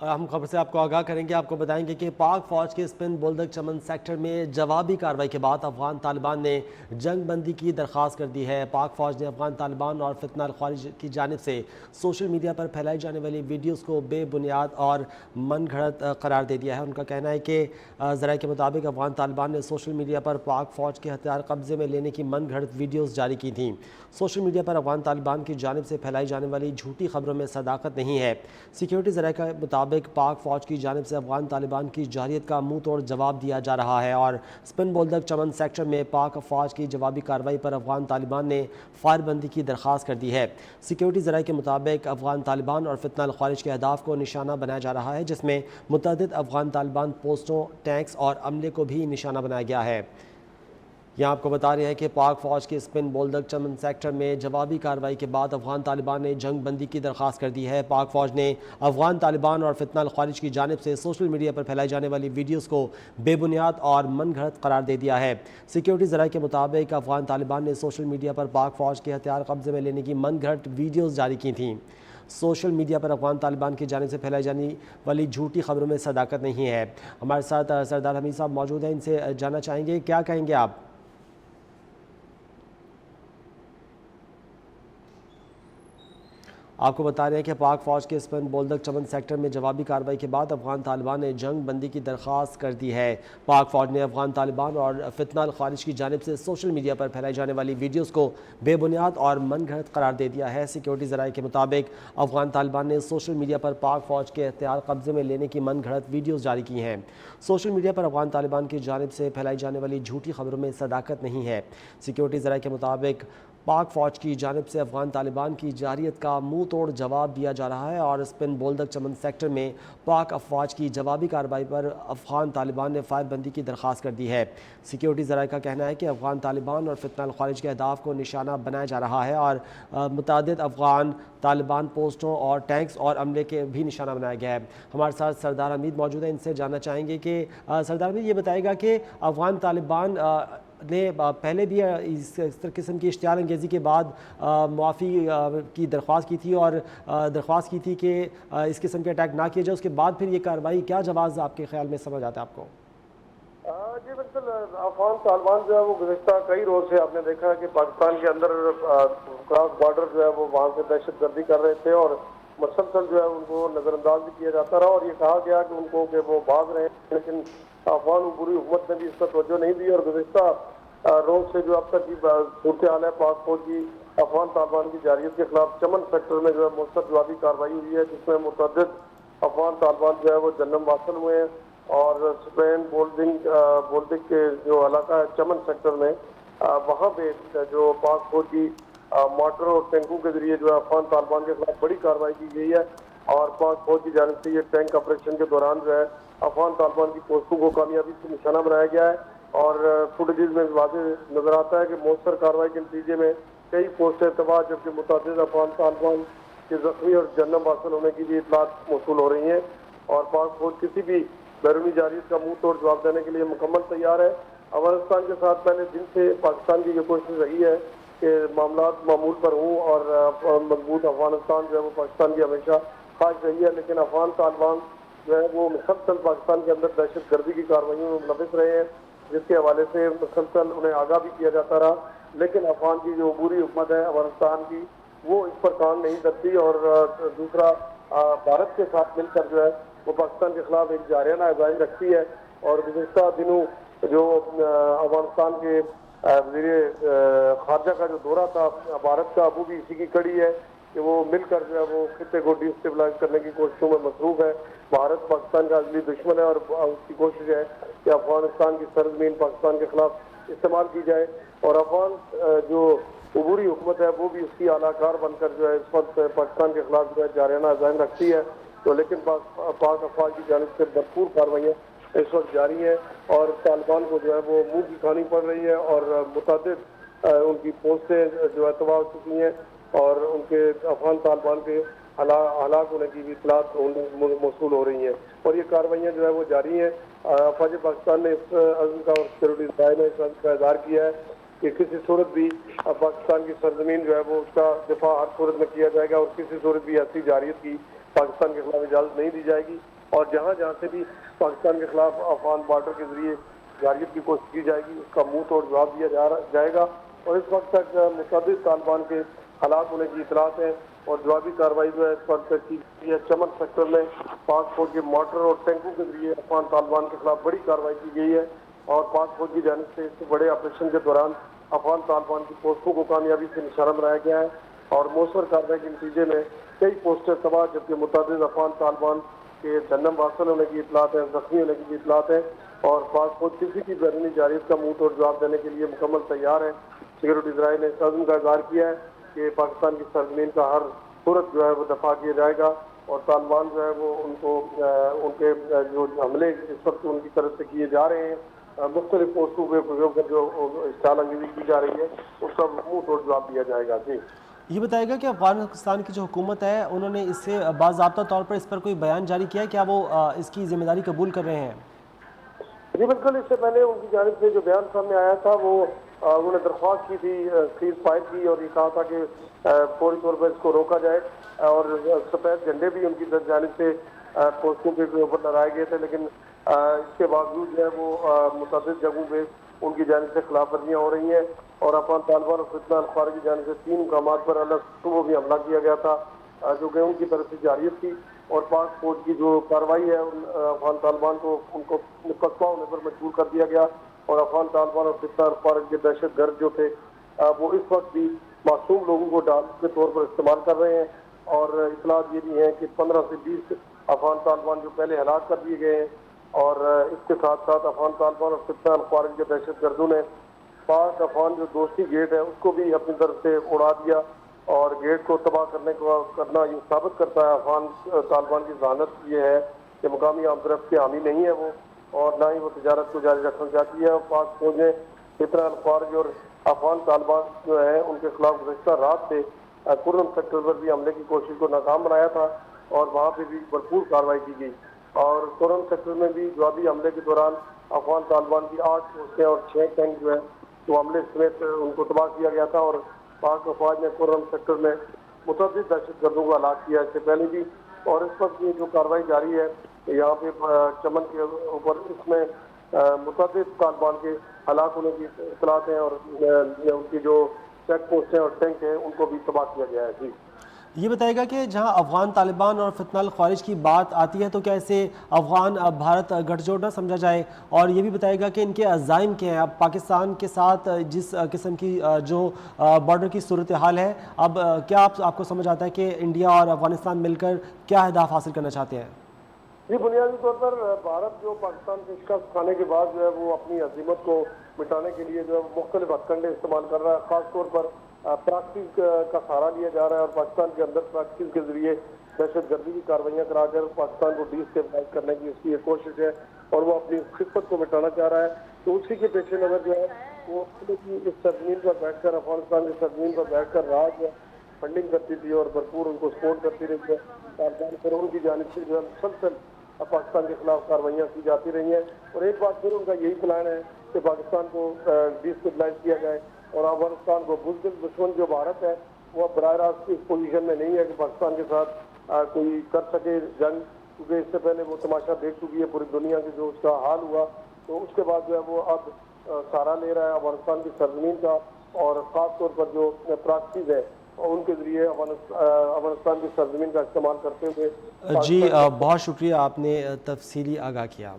ہم خبر سے آپ کو آگاہ کریں گے، آپ کو بتائیں گے کہ پاک فوج کے اسپن بولدک چمن سیکٹر میں جوابی کارروائی کے بعد افغان طالبان نے جنگ بندی کی درخواست کر دی ہے۔ پاک فوج نے افغان طالبان اور فتنہ الخوارج کی جانب سے سوشل میڈیا پر پھیلائی جانے والی ویڈیوز کو بے بنیاد اور من گھڑت قرار دے دیا ہے۔ ان کا کہنا ہے کہ ذرائع کے مطابق افغان طالبان نے سوشل میڈیا پر پاک فوج کے ہتھیار قبضے میں لینے کی من گھڑت ویڈیوز جاری کی تھیں۔ سوشل میڈیا پر افغان طالبان کی جانب سے پھیلائی جانے والی جھوٹی خبروں میں صداقت نہیں ہے۔ سیکیورٹی ذرائع کے مطابق پاک فوج کی جانب سے افغان طالبان کی جارحیت کا منہ توڑ جواب دیا جا رہا ہے اور اسپن بولدک چمن سیکٹر میں پاک فوج کی جوابی کارروائی پر افغان طالبان نے فائر بندی کی درخواست کر دی ہے۔ سیکیورٹی ذرائع کے مطابق افغان طالبان اور فتنہ الخوارج کے اہداف کو نشانہ بنایا جا رہا ہے، جس میں متعدد افغان طالبان پوسٹوں، ٹینکس اور عملے کو بھی نشانہ بنایا گیا ہے۔ یہاں آپ کو بتا رہے ہیں کہ پاک فوج کے اسپن بولدک چمن سیکٹر میں جوابی کارروائی کے بعد افغان طالبان نے جنگ بندی کی درخواست کر دی ہے۔ پاک فوج نے افغان طالبان اور فتنہ الخوارج کی جانب سے سوشل میڈیا پر پھیلائی جانے والی ویڈیوز کو بے بنیاد اور من گھڑت قرار دے دیا ہے۔ سیکیورٹی ذرائع کے مطابق افغان طالبان نے سوشل میڈیا پر پاک فوج کے ہتھیار قبضے میں لینے کی من گھڑت ویڈیوز جاری کی تھیں۔ سوشل میڈیا پر افغان طالبان کی جانب سے پھیلائی جانے والی جھوٹی خبروں میں صداقت نہیں ہے۔ ہمارے ساتھ سردار حمید صاحب موجود ہیں، ان سے جاننا چاہیں گے کیا کہیں گے آپ؟ آپ کو بتا رہے ہیں کہ پاک فوج کے اسپن بولدک چمن سیکٹر میں جوابی کارروائی کے بعد افغان طالبان نے جنگ بندی کی درخواست کر دی ہے۔ پاک فوج نے افغان طالبان اور فتنہ الخوارج کی جانب سے سوشل میڈیا پر پھیلائی جانے والی ویڈیوز کو بے بنیاد اور من گھڑت قرار دے دیا ہے۔ سیکیورٹی ذرائع کے مطابق افغان طالبان نے سوشل میڈیا پر پاک فوج کے اختیار قبضے میں لینے کی من گھڑت ویڈیوز جاری کی ہیں۔ سوشل میڈیا پر افغان طالبان کی جانب سے پھیلائی جانے والی جھوٹی خبروں میں صداقت نہیں ہے۔ سیکیورٹی ذرائع کے مطابق پاک فوج کی جانب سے افغان طالبان کی جارحیت کا منہ توڑ جواب دیا جا رہا ہے اور اسپن بولدک چمن سیکٹر میں پاک افواج کی جوابی کارروائی پر افغان طالبان نے فائر بندی کی درخواست کر دی ہے۔ سیکیورٹی ذرائع کا کہنا ہے کہ افغان طالبان اور فتنہ الخوارج کے اہداف کو نشانہ بنایا جا رہا ہے اور متعدد افغان طالبان پوسٹوں اور ٹینکس اور عملے کے بھی نشانہ بنایا گیا ہے۔ ہمارے ساتھ سردار حمید موجود ہیں، ان سے جاننا چاہیں گے کہ سردار حمید یہ بتائے گا کہ افغان طالبان نے پہلے بھی اس قسم کی اشتعال انگیزی کے بعد معافی کی درخواست کی تھی اور درخواست کی تھی کہ اس قسم کے اٹیک نہ کیے جائے، اس کے بعد پھر یہ کارروائی کیا جواز آپ کے خیال میں سمجھ آتا ہے آپ کو؟ جی بالکل، افغان طالبان جو ہے وہ گزشتہ کئی روز سے آپ نے دیکھا ہے کہ پاکستان کے اندر کراس بارڈر جو ہے وہ وہاں سے دہشت گردی کر رہے تھے اور مسلسل جو ہے ان کو نظر انداز بھی کیا جاتا رہا اور یہ کہا گیا کہ ان کو کہ وہ بھاگ رہے ہیں، لیکن افغان عبوری حکومت نے بھی اس پر توجہ نہیں دی اور گزشتہ روز سے جو اب تک کی صورتحال ہے، پاک فوج کی افغان طالبان کی جارحیت کے خلاف چمن سیکٹر میں جو ہے مؤثر جوابی کارروائی ہوئی ہے، جس میں متعدد افغان طالبان جو ہے وہ جنم واصل ہوئے ہیں اور اسپین بولدک کے جو علاقہ ہے چمن سیکٹر میں وہاں پہ جو پاک فوج کی موٹر اور ٹینکوں کے ذریعے جو ہے افغان طالبان کے خلاف بڑی کارروائی کی گئی ہے اور پاک فوج کی جانب سے یہ ٹینک آپریشن کے دوران جو ہے افغان طالبان کی پوسٹوں کو کامیابی سے نشانہ بنایا گیا ہے اور فوٹیجز میں واضح نظر آتا ہے کہ مؤثر کارروائی کے نتیجے میں کئی پوسٹیں تباہ جبکہ متعدد افغان طالبان کے زخمی اور جنم حاصل ہونے کی بھی اطلاعات موصول ہو رہی ہیں اور پاک فوج کسی بھی بیرونی جارحیت کا منہ توڑ جواب دینے کے لیے مکمل تیار ہے۔ افغانستان کے ساتھ پہلے دن سے پاکستان کی یہ کوشش رہی ہے کہ معاملات معمول پر ہوں اور مضبوط افغانستان جو ہے وہ پاکستان کی ہمیشہ خواہش رہی ہے، لیکن افغان طالبان جو ہے وہ مسلسل پاکستان کے اندر دہشت گردی کی کارروائیوں میں ملوث رہے ہیں، جس کے حوالے سے مسلسل انہیں آگاہ بھی کیا جاتا رہا، لیکن افغان کی جو عبوری حکومت ہے افغانستان کی وہ اس پر کان نہیں دھرتی اور دوسرا بھارت کے ساتھ مل کر جو ہے وہ پاکستان کے خلاف ایک جارحانہ عزائم رکھتی ہے اور گزشتہ دنوں جو افغانستان کے وزیر خارجہ کا جو دورہ تھا بھارت کا، وہ بھی اسی کی کڑی ہے کہ وہ مل کر جو ہے وہ خطے کو ڈی اسٹیبلائز کرنے کی کوششوں میں مصروف ہے۔ بھارت پاکستان کا اصلی دشمن ہے اور اس کی کوشش ہے کہ افغانستان کی سرزمین پاکستان کے خلاف استعمال کی جائے اور افغان جو عبوری حکومت ہے وہ بھی اس کی اعلیٰ کار بن کر جو ہے اس وقت پاکستان کے خلاف جو ہے جارحانہ عزائم رکھتی ہے، تو لیکن پاک افواج کی جانب سے بھرپور کارروائیاں اس وقت جاری ہیں اور طالبان کو جو ہے وہ منہ کی کھانی پڑ رہی ہے اور متعدد ان کی پوسٹیں جو ہے تباہ ہو چکی ہیں اور ان کے افغان طالبان کے ہلاک ہونے کی بھی اطلاعات موصول ہو رہی ہیں اور یہ کارروائیاں جو ہے وہ جاری ہیں۔ افواج پاکستان نے اس عزم کا اور سیکورٹی ذرائع نے اس عزم کا اظہار کیا ہے کہ کسی صورت بھی پاکستان کی سرزمین جو ہے وہ اس کا دفاع ہر صورت میں کیا جائے گا اور کسی صورت بھی ایسی جارحیت کی پاکستان کے خلاف اجازت نہیں دی جائے گی، اور جہاں جہاں سے بھی پاکستان کے خلاف افغان بارڈر کے ذریعے جارحیت کی کوشش کی جائے گی اس کا منہ توڑ جواب دیا جائے گا، اور اس وقت تک متعدد طالبان کے ہلاک ہونے کی اطلاعات ہیں، اور جوابی کارروائی جو ہے اس وقت کی گئی ہے۔ چمن سیکٹر میں پاک فوج کے موٹر اور ٹینکوں کے ذریعے افغان طالبان کے خلاف بڑی کارروائی کی گئی ہے، اور پاک فوج کی جانب سے اس بڑے آپریشن کے دوران افغان طالبان کی پوسٹوں کو کامیابی سے نشانہ بنایا گیا ہے، اور موثر کارروائی کے نتیجے میں کئی پوسٹیں تباہ جبکہ متعدد افغان طالبان کے جہنم واصل ہونے کی اطلاعات ہیں، زخمی ہونے کی بھی اطلاعات ہیں، اور پاک فوج کسی کی بیرونی جارحیت کا منہ توڑ جواب دینے کے لیے مکمل تیار ہے۔ سیکورٹی ذرائع نے اس عزم کا اظہار کیا ہے کہ پاکستان کی سرزمین کا ہر صورت جو ہے وہ دفاع کیا جائے گا، اور طالبان جو ہے وہ ان کو ان کے جو حملے اس وقت ان کی طرف سے کیے جا رہے ہیں مختلف پوسٹوں پہ جو اشتعال انگیزی کی جا رہی ہے اس کا منہ توڑ جواب دیا جائے گا۔ جی یہ بتائے گا کہ افغانستان کی جو حکومت ہے انہوں نے اس سے باضابطہ طور پر اس پر کوئی بیان جاری کیا ہے؟ کیا وہ اس کی ذمہ داری قبول کر رہے ہیں؟ جی بالکل، اس سے پہلے ان کی جانب سے جو بیان سامنے آیا تھا وہ انہوں نے درخواست کی تھی سیز فائر کی، اور یہ کہا تھا کہ فوری طور پر اس کو روکا جائے، اور سفید جھنڈے بھی ان کی جانب سے پوسٹوں کے اوپر لہرائے گئے تھے، لیکن اس کے باوجود جو ہے وہ متعدد جگہوں پہ ان کی جانب سے خلاف ورزیاں ہو رہی ہیں، اور افغان طالبان اور فتنہ الخوارج کی جانب سے 3 مقامات پر الگ صبح بھی حملہ کیا گیا تھا جو کہ ان کی طرف سے جارحیت تھی، اور پاک فوج کی جو کارروائی ہے افغان طالبان کو ان کو قصبہ ہونے پر مجبور کر دیا گیا، اور افغان طالبان اور فتنہ الخوارج کے دہشت گرد جو تھے وہ اس وقت بھی معصوم لوگوں کو ڈال کے طور پر استعمال کر رہے ہیں، اور اطلاعات یہ بھی ہیں کہ 15 سے 20 افغان طالبان جو پہلے ہلاک کر دیے گئے ہیں، اور اس کے ساتھ ساتھ افغان طالبان اور فتنہ الخوارج کے دہشت گردوں نے پاک افغان جو دوستی گیٹ ہے اس کو بھی اپنی طرف سے اڑا دیا، اور گیٹ کو تباہ کرنا یہ ثابت کرتا ہے افغان طالبان کی ذہانت یہ ہے کہ مقامی عام طرف کے حامی نہیں ہے وہ، اور نہ ہی وہ تجارت کو جاری رکھنا چاہتی ہے، اور پاک فوجیں فتنہ الخوارج اور افغان طالبان جو ہے ان کے خلاف گزشتہ رات سے کرم سیکٹر پر بھی حملے کی کوشش کو ناکام بنایا تھا، اور وہاں پہ بھی بھرپور کارروائی کی گئی، اور کرم سیکٹر میں بھی جوابی حملے کے دوران افغان طالبان کی 8 پوسٹیں اور 6 ٹینک جو ہے تو حملے سمیت ان کو تباہ کیا گیا تھا، اور پاک افواج نے کرم سیکٹر میں متعدد دہشت گردوں کو ہلاک کیا اس سے پہلے بھی، اور اس وقت یہ جو کارروائی جاری ہے یہاں پہ چمن کے اوپر اس میں متعدد طالبان کے ہلاک ہونے کی اطلاعات ہیں، اور ان کی جو چیک پوسٹ ہیں اور ٹینک ہیں ان کو بھی تباہ کیا گیا ہے۔ جی یہ بتائے گا کہ جہاں افغان طالبان اور فتنہ الخوارج کی بات آتی ہے تو کیا اسے افغان بھارت گٹھ جوڑ نہ سمجھا جائے، اور یہ بھی بتائے گا کہ ان کے عزائم کیا ہیں؟ اب پاکستان کے ساتھ جس قسم کی جو بارڈر کی صورتحال ہے، اب کیا آپ کو سمجھ آتا ہے کہ انڈیا اور افغانستان مل کر کیا اہداف حاصل کرنا چاہتے ہیں؟ جی بنیادی طور پر بھارت جو پاکستان کے شکست کھانے کے بعد جو ہے وہ اپنی عظیمت کو مٹانے کے لیے جو ہے مختلف ہتھ کنڈے استعمال کر رہا ہے، خاص طور پر پراکسیز کا سہارا لیا جا رہا ہے، اور پاکستان کے اندر پراکسیز کے ذریعے دہشت گردی کی کارروائیاں کرا کر پاکستان کو ڈی اسٹیبلائز کرنے کی اس کی ایک کوشش ہے، اور وہ اپنی خدمت کو مٹانا چاہ رہا ہے، تو اسی کے پیش نظر جو ہے وہ اس سرزمین پر بیٹھ کر افغانستان کی سرزمین پر بیٹھ کر رہا جو ہے فنڈنگ کرتی تھی اور بھرپور ان کو سپورٹ کرتی رہی ہے، طالبان پر ان کی جانب سے جو ہے مسلسل پاکستان کے خلاف کاروائیاں کی جاتی رہی ہیں، اور ایک بار پھر ان کا یہی پلان ہے کہ پاکستان کو ڈی اسٹیبلائز کیا جائے، اور افغانستان کو بزدل دشمن جو بھارت ہے وہ اب براہ راست اس پوزیشن میں نہیں ہے کہ پاکستان کے ساتھ کوئی کر سکے جنگ، کیونکہ اس سے پہلے وہ تماشا دیکھ چکی ہے پوری دنیا کے جو اس کا حال ہوا، تو اس کے بعد جو ہے وہ اب سہارا لے رہا ہے افغانستان کی سرزمین کا، اور خاص طور پر جو پراکسیز ہے ان کے ذریعے افغانستان کی سرزمین کا استعمال کرتے ہوئے جی بہت شکریہ، آپ نے تفصیلی آگاہ کیا۔